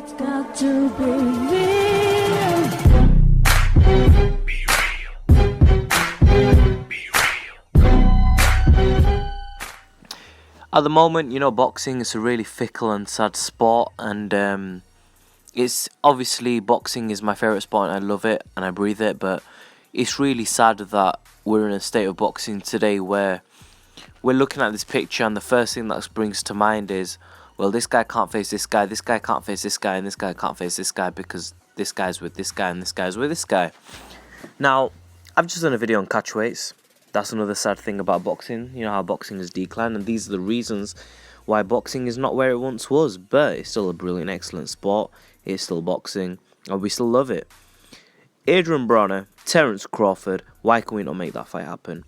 It's got to be real. Be real. Be real. At the moment, you know, boxing is a really fickle and sad sport, and it's obviously boxing is my favourite sport and I love it and I breathe it, but it's really sad that we're in a state of boxing today where we're looking at this picture and the first thing that brings to mind is, well, this guy can't face this guy can't face this guy, and this guy can't face this guy because this guy's with this guy and this guy's with this guy. Now, I've just done a video on catch weights. That's another sad thing about boxing, you know, how boxing has declined, and these are the reasons why boxing is not where it once was, but it's still a brilliant, excellent sport. It's still boxing, and we still love it. Adrien Broner, Terence Crawford, why can we not make that fight happen?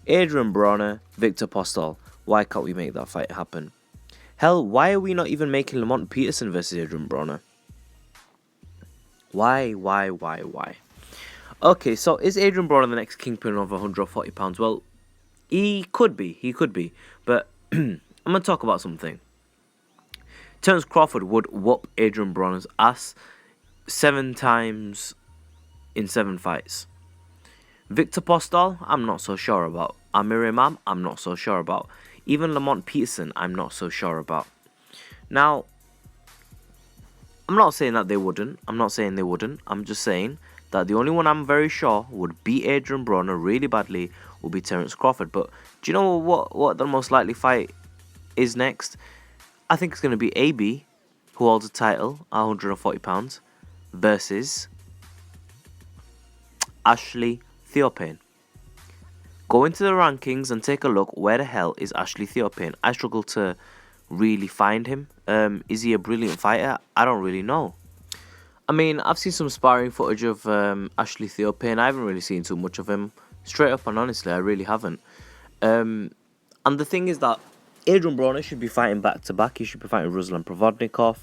Adrien Broner, Victor Postol, why can't we make that fight happen? Hell, why are we not even making Lamont Peterson versus Adrien Broner? Why? Okay, so is Adrien Broner the next kingpin of 140 pounds? Well, he could be, but I'm going to talk about something. Terence Crawford would whoop Adrien Broner's ass 7 times in 7 fights. Victor Postol, I'm not so sure about. Amir Imam, I'm not so sure about. Even Lamont Peterson, I'm not so sure about. Now, I'm not saying that they wouldn't. I'm just saying that the only one I'm very sure would beat Adrien Broner really badly would be Terence Crawford. But do you know what the most likely fight is next? I think it's going to be AB, who holds a title at 140 pounds, versus Ashley Theophane. Go into the rankings and take a look. Where the hell is Ashley Theophane? I struggle to really find him. Is he a brilliant fighter? I don't really know. I mean, I've seen some sparring footage of Ashley Theophane. I haven't really seen too much of him. Straight up and honestly, I really haven't. And the thing is that Adrien Broner should be fighting back-to-back. He should be fighting Ruslan Provodnikov.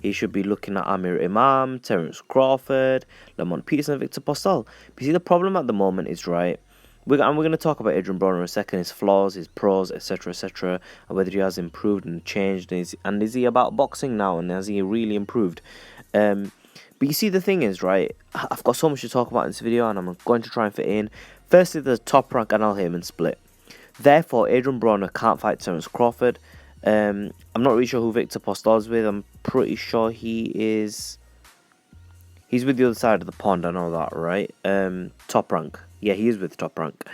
He should be looking at Amir Imam, Terence Crawford, Lamont Peterson, and Victor Postol. But you see, the problem at the moment is, right, we're going to talk about Adrien Broner in a second, his flaws, his pros, etc., etc., and whether he has improved and changed, and is he about boxing now, and has he really improved? But you see, the thing is, right, I've got so much to talk about in this video, and I'm going to try and fit in. Firstly, the top rank and Al Haymon split. Therefore, Adrien Broner can't fight Terence Crawford. I'm not really sure who Victor Postol is with. I'm pretty sure he's with the other side of the pond. I know that, right? Top rank. Yeah, he is with Top Rank.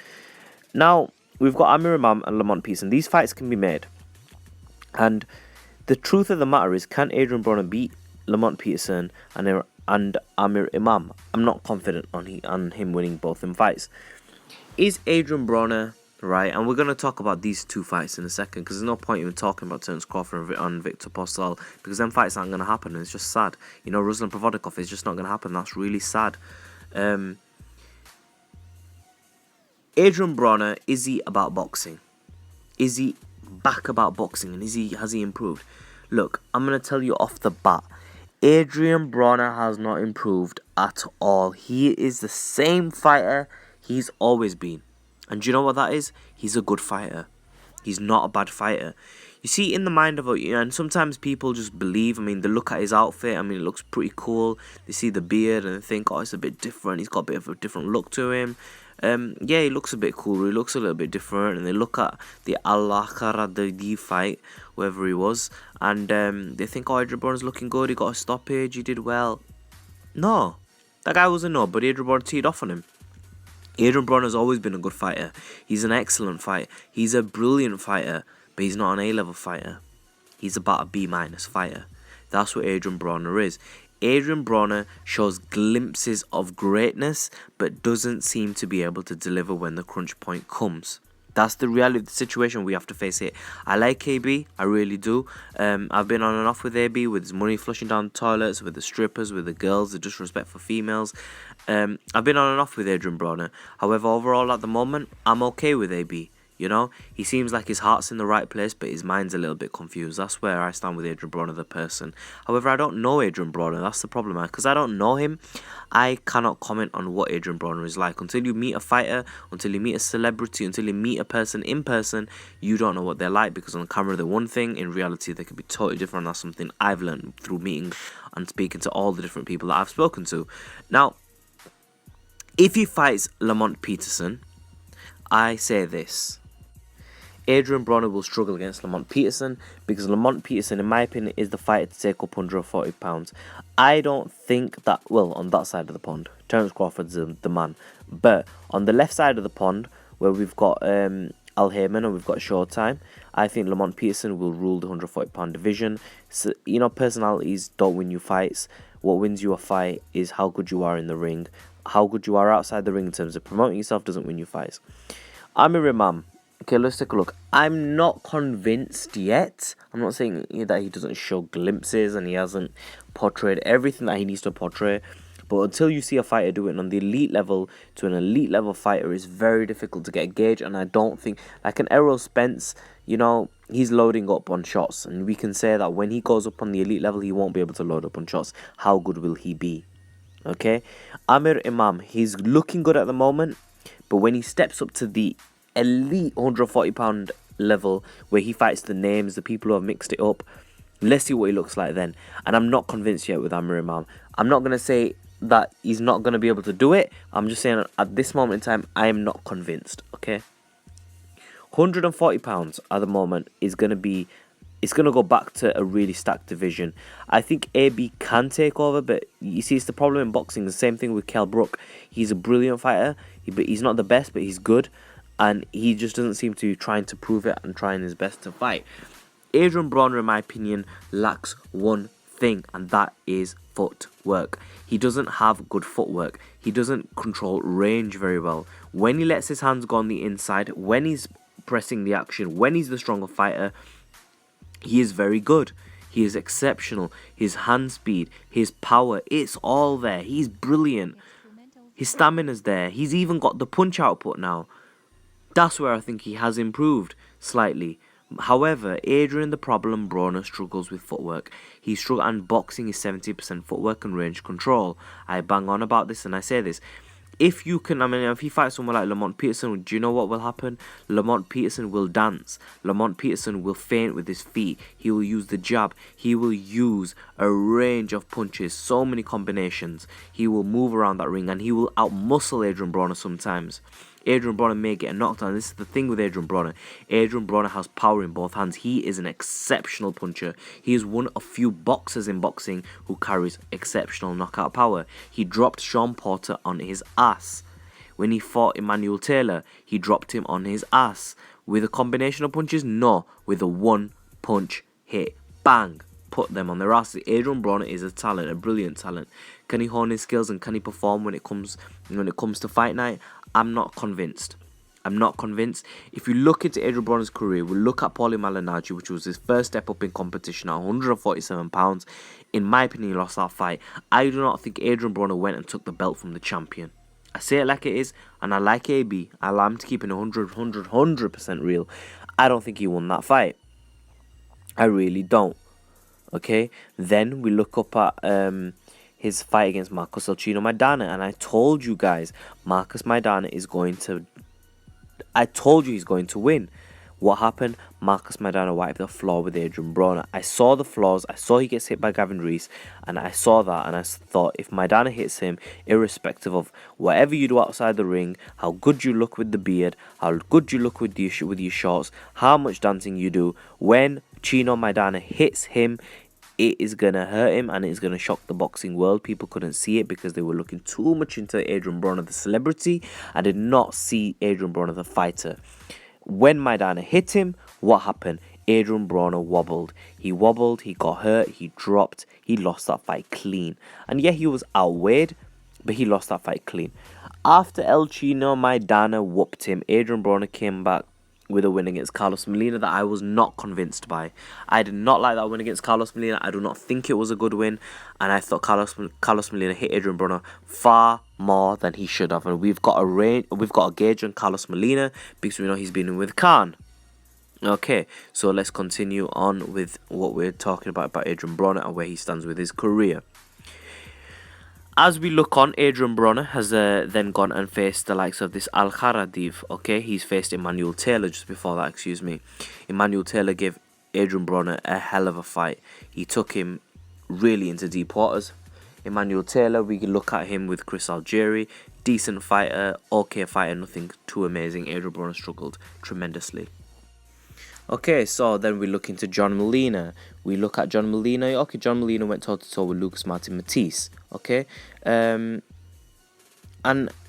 Now, we've got Amir Imam and Lamont Peterson. These fights can be made. And the truth of the matter is, can Adrien Broner beat Lamont Peterson and Amir Imam? I'm not confident on him winning both them fights. Is Adrien Broner right? And we're going to talk about these 2 fights in a second, because there's no point even talking about Terence Crawford and Victor Postol, because them fights aren't going to happen, and it's just sad. You know, Ruslan Provodnikov is just not going to happen. That's really sad. Adrien Broner, is he about boxing? Is he back about boxing, and has he improved? Look, I'm going to tell you off the bat, Adrien Broner has not improved at all. He is the same fighter he's always been. And do you know what that is? He's a good fighter. He's not a bad fighter. You see, in the mind of and sometimes people just believe, I mean, they look at his outfit, I mean, it looks pretty cool. They see the beard and they think, oh, it's a bit different. He's got a bit of a different look to him. Yeah, he looks a bit cooler. He looks a little bit different. And they look at the Al-Akharadadi fight, wherever he was, and they think, oh, Adrien Broner's looking good. He got a stoppage. He did well. No. That guy was a no, but Adrien Broner teed off on him. Adrien Broner's always been a good fighter. He's an excellent fighter. He's a brilliant fighter, but he's not an A-level fighter. He's about a B- fighter. That's what Adrien Broner is. Adrien Broner shows glimpses of greatness, but doesn't seem to be able to deliver when the crunch point comes. That's the reality of the situation we have to face it. I like AB, I really do. I've been on and off with AB, with his money flushing down the toilets, with the strippers, with the girls, the disrespect for females. I've been on and off with Adrien Broner. However, overall at the moment, I'm okay with AB. You know, he seems like his heart's in the right place, but his mind's a little bit confused. That's where I stand with Adrien Broner, the person. However, I don't know Adrien Broner. That's the problem, because I don't know him. I cannot comment on what Adrien Broner is like. Until you meet a fighter, until you meet a celebrity, until you meet a person in person, you don't know what they're like, because on camera they're one thing, in reality they could be totally different. That's something I've learned through meeting and speaking to all the different people that I've spoken to. Now, if he fights Lamont Peterson, I say this: Adrien Broner will struggle against Lamont Peterson, because Lamont Peterson, in my opinion, is the fighter to take up 140 pounds. I don't think that, well, on that side of the pond, Terence Crawford's the man. But on the left side of the pond, where we've got Al Haymon and we've got Showtime, I think Lamont Peterson will rule the 140 pound division. So, you know, personalities don't win you fights. What wins you a fight is how good you are in the ring. How good you are outside the ring in terms of promoting yourself doesn't win you fights. Amir Imam. Okay, let's take a look. I'm not convinced yet. I'm not saying that he doesn't show glimpses and he hasn't portrayed everything that he needs to portray. But until you see a fighter do it on the elite level to an elite level fighter, it's very difficult to get a gauge. And I don't think, like an Errol Spence, you know, he's loading up on shots. And we can say that when he goes up on the elite level, he won't be able to load up on shots. How good will he be? Okay, Amir Imam, he's looking good at the moment. But when he steps up to the elite 140 pound level, where he fights the names, the people who have mixed it up, let's see what he looks like then. And I'm not convinced yet with Amir Imam. I'm not going to say that he's not going to be able to do it. I'm just saying at this moment in time, I am not convinced. Okay, 140 pounds at the moment is going to be, it's going to go back to a really stacked division. I think AB can take over, but you see, it's the problem in boxing. The same thing with Kell Brook. He's a brilliant fighter, but he's not the best, but he's good. And he just doesn't seem to be trying to prove it and trying his best to fight. Adrien Broner, in my opinion, lacks one thing, and that is footwork. He doesn't have good footwork. He doesn't control range very well. When he lets his hands go on the inside, when he's pressing the action, when he's the stronger fighter, he is very good. He is exceptional. His hand speed, his power, it's all there. He's brilliant. His stamina's there. He's even got the punch output now. That's where I think he has improved slightly. However, Adrien, the problem, Broner struggles with footwork. He struggles, and boxing is 70% footwork and range control. I bang on about this and I say this. If you can, if he fights someone like Lamont Peterson, do you know what will happen? Lamont Peterson will dance. Lamont Peterson will feint with his feet. He will use the jab. He will use a range of punches, so many combinations. He will move around that ring and he will outmuscle Adrien Broner sometimes. Adrien Broner may get a knockdown. This is the thing with Adrien Broner. Adrien Broner has power in both hands. He is an exceptional puncher. He is one of few boxers in boxing who carries exceptional knockout power. He dropped Sean Porter on his ass. When he fought Emmanuel Taylor, he dropped him on his ass. With a combination of punches? No. With a one punch hit. Bang. Put them on their asses. Adrien Broner is a talent, a brilliant talent. Can he hone his skills and can he perform when it comes to fight night? I'm not convinced. I'm not convinced. If you look into Adrien Broner's career, we'll look at Paulie Malignaggi, which was his first step up in competition at 147 pounds. In my opinion, he lost that fight. I do not think Adrien Broner went and took the belt from the champion. I say it like it is, and I like AB. I allow him to keep it 100% real. I don't think he won that fight. I really don't. Okay, then we look up at his fight against Marcos Elchino Maidana, and I told you guys, Marcos Maidana is going to... I told you he's going to win. What happened? Marcos Maidana wiped the floor with Adrien Broner. I saw the flaws. I saw he gets hit by Gavin Rees, and I saw that, and I thought, if Maidana hits him, irrespective of whatever you do outside the ring, how good you look with the beard, how good you look with your shorts, how much dancing you do, when Chino Maidana hits him, it is going to hurt him and it's going to shock the boxing world. People couldn't see it because they were looking too much into Adrien Broner, the celebrity, and did not see Adrien Broner, the fighter. When Maidana hit him, what happened? Adrien Broner wobbled. He wobbled, he got hurt, he dropped, he lost that fight clean. And yeah, he was outweighed, but he lost that fight clean. After Elchino Maidana whooped him, Adrien Broner came back with a win against Carlos Molina that I was not convinced by. I did not like that win against Carlos Molina. I do not think it was a good win. And I thought Carlos Molina hit Adrien Broner far, more than he should have, and we've got a gauge on Carlos Molina because we know he's been with Khan. Okay, so let's continue on with what we're talking about Adrien Broner and where he stands with his career. As we look on, Adrien Broner has then gone and faced the likes of this Al Kharadiv. Okay, he's faced Emmanuel Taylor just before that, excuse me. Emmanuel Taylor gave Adrien Broner a hell of a fight. He took him really into deep waters. Emmanuel Taylor, we can look at him with Chris Algieri. Decent fighter, okay fighter, nothing too amazing. Adrien Broner struggled tremendously. Okay, so then we look into John Molina. We look at John Molina. Okay, John Molina went toe-to-toe with Lucas Martin Matisse. Okay, and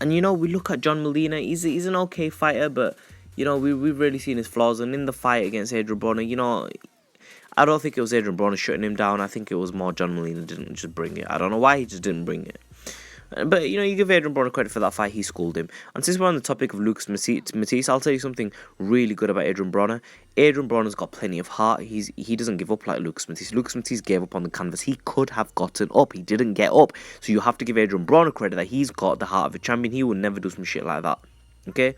you know, we look at John Molina. He's an okay fighter, but you know, we've really seen his flaws. And in the fight against Adrien Broner, you know, I don't think it was Adrien Broner shutting him down. I think it was more John Molina didn't just bring it. I don't know why he just didn't bring it. But, you know, you give Adrien Broner credit for that fight. He schooled him. And since we're on the topic of Lucas Matisse, I'll tell you something really good about Adrien Broner. Adrien Broner's got plenty of heart. He doesn't give up like Lucas Matisse. Lucas Matisse gave up on the canvas. He could have gotten up. He didn't get up. So you have to give Adrien Broner credit that he's got the heart of a champion. He will never do some shit like that. Okay?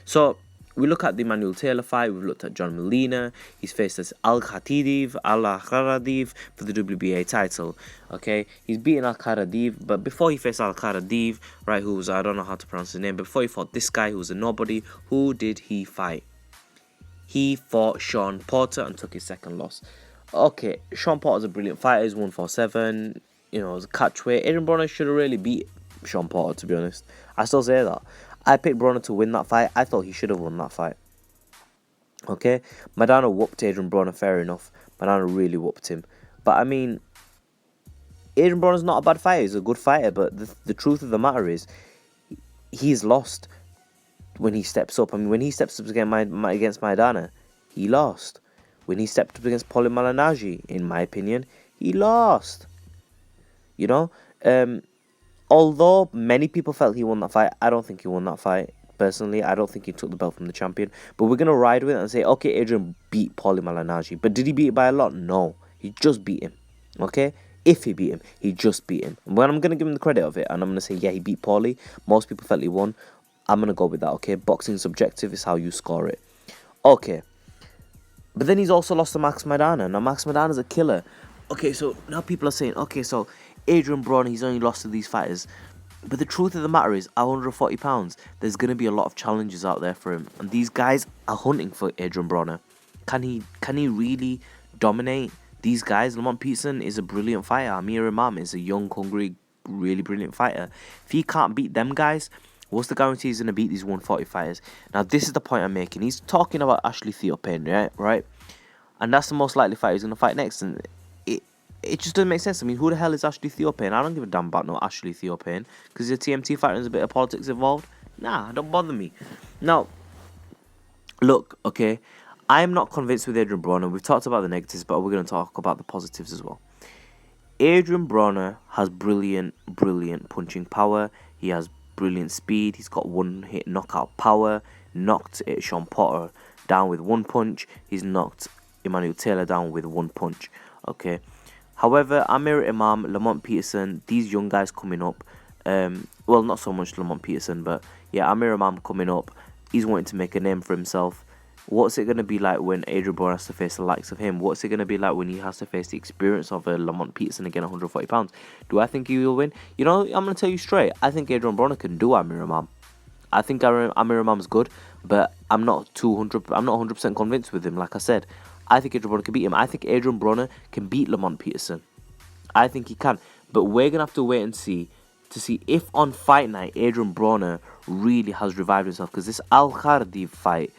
So we look at the Emmanuel Taylor fight. We've looked at John Molina. He's faced as Al Kharadiv for the WBA title. Okay, he's beaten Al Kharadiv, but before he faced Al Kharadiv, right, who was, I don't know how to pronounce his name, before he fought this guy who was a nobody, who did he fight? He fought Sean Porter and took his second loss. Okay, Sean Porter's a brilliant fighter. He's 147. You know, it's a catchweight. Adrien Broner should have really beat Sean Porter, to be honest. I still say that. I picked Broner to win that fight. I thought he should have won that fight. Okay? Maidana whooped Adrien Broner, fair enough. Maidana really whooped him. But, I mean, Adrien Broner's not a bad fighter. He's a good fighter. But the truth of the matter is, he's lost when he steps up. I mean, when he steps up against Maidana, he lost. When he stepped up against Paulie Malignaggi, in my opinion, he lost. You know? Although many people felt he won that fight, I don't think he won that fight. Personally, I don't think he took the belt from the champion. But we're going to ride with it and say, okay, Adrien beat Paulie Malignaggi. But did he beat it by a lot? No. He just beat him. Okay? If he beat him, he just beat him. And when I'm going to give him the credit of it, and I'm going to say, yeah, he beat Paulie. Most people felt he won. I'm going to go with that, okay? Boxing subjective is how you score it. Okay. But then he's also lost to Max Maidana. Now, Max Maidana's a killer. Okay, so now people are saying, okay, so Adrien Broner, he's only lost to these fighters. But the truth of the matter is, at 140 pounds, there's going to be a lot of challenges out there for him. And these guys are hunting for Adrien Broner. Can he really dominate these guys? Lamont Peterson is a brilliant fighter. Amir Imam is a young, hungry, really brilliant fighter. If he can't beat them guys, what's the guarantee he's going to beat these 140 fighters? Now, this is the point I'm making. He's talking about Ashley Theophane, right? And that's the most likely fight he's going to fight next. And it just doesn't make sense. I mean, who the hell is Ashley Theophane? I don't give a damn about no Ashley Theophane. Because he's a TMT fighter and there's a bit of politics involved. Nah, don't bother me. Now, look, okay, I'm not convinced with Adrien Broner. We've talked about the negatives, but we're going to talk about the positives as well. Adrien Broner has brilliant punching power. He has brilliant speed. He's got one-hit knockout power. Knocked Sean Porter down with one punch. He's knocked Emmanuel Taylor down with one punch. Okay. However, Amir Imam, Lamont Peterson, these young guys coming up, well, not so much Lamont Peterson, but yeah, Amir Imam coming up, he's wanting to make a name for himself. What's it going to be like when Adrien Broner has to face the likes of him? What's it going to be like when he has to face the experience of a Lamont Peterson again at 140 pounds? Do I think he will win? You know, I'm going to tell you straight, I think Adrien Broner can do Amir Imam. I think Amir Imam's good, but I'm not 100% convinced with him, like I said. I think Adrien Broner can beat him. I think Adrien Broner can beat Lamont Peterson. I think he can. But we're going to have to wait and see to see if on fight night Adrien Broner really has revived himself. Because this Al Kharadiv fight,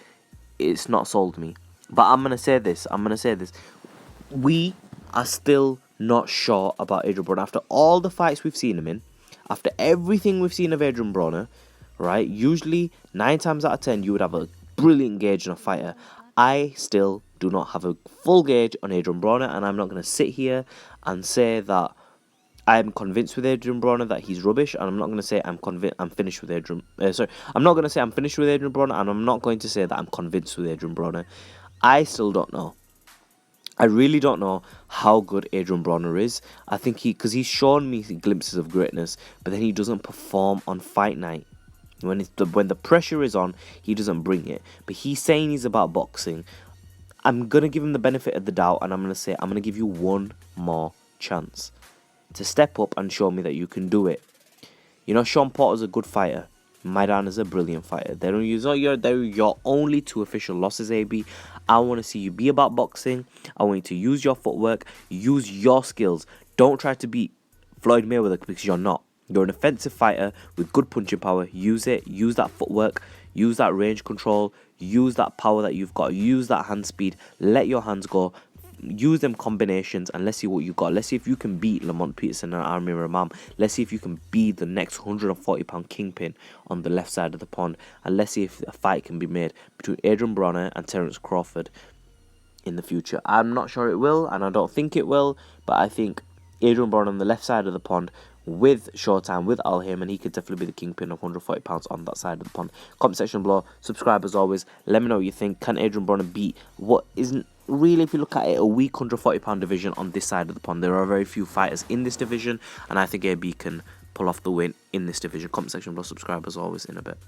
it's not sold me. But I'm going to say this. We are still not sure about Adrien Broner. After all the fights we've seen him in, after everything we've seen of Adrien Broner, right, usually 9 times out of 10 you would have a brilliant gauge on a fighter. I still do not have a full gauge on Adrien Broner, and I'm not going to sit here and say that I'm convinced with Adrien Broner that he's rubbish, and I'm not going to say I'm finished with Adrien. I'm not going to say I'm finished with Adrien Broner, and I'm not going to say that I'm convinced with Adrien Broner. I still don't know. I really don't know how good Adrien Broner is. I think because he's shown me glimpses of greatness, but then he doesn't perform on fight night. When when the pressure is on, he doesn't bring it. But he's saying he's about boxing. I'm gonna give him the benefit of the doubt, and I'm gonna say I'm gonna give you one more chance to step up and show me that you can do it. You know, Sean Porter's a good fighter. Maidan is a brilliant fighter. They're your only two official losses, AB. I want to see you be about boxing. I want you to use your footwork, use your skills. Don't try to beat Floyd Mayweather because you're not. You're an offensive fighter with good punching power. Use it. Use that footwork. Use that range control. Use that power that you've got. Use that hand speed. Let your hands go. Use them combinations and let's see what you got. Let's see if you can beat Lamont Peterson and Armin Ramam. Let's see if you can be the next 140-pound kingpin on the left side of the pond. And let's see if a fight can be made between Adrien Broner and Terence Crawford in the future. I'm not sure it will, and I don't think it will, but I think Adrien Broner on the left side of the pond with Showtime, with Al Heyman, he could definitely be the kingpin of 140 pounds on that side of the pond. Comment section below, subscribe as always, let me know what you think. Can Adrien Broner beat what isn't really, if you look at it, a weak 140-pound division on this side of the pond? There are very few fighters in this division, and I think AB can pull off the win in this division. Comment section below, subscribe as always, in a bit.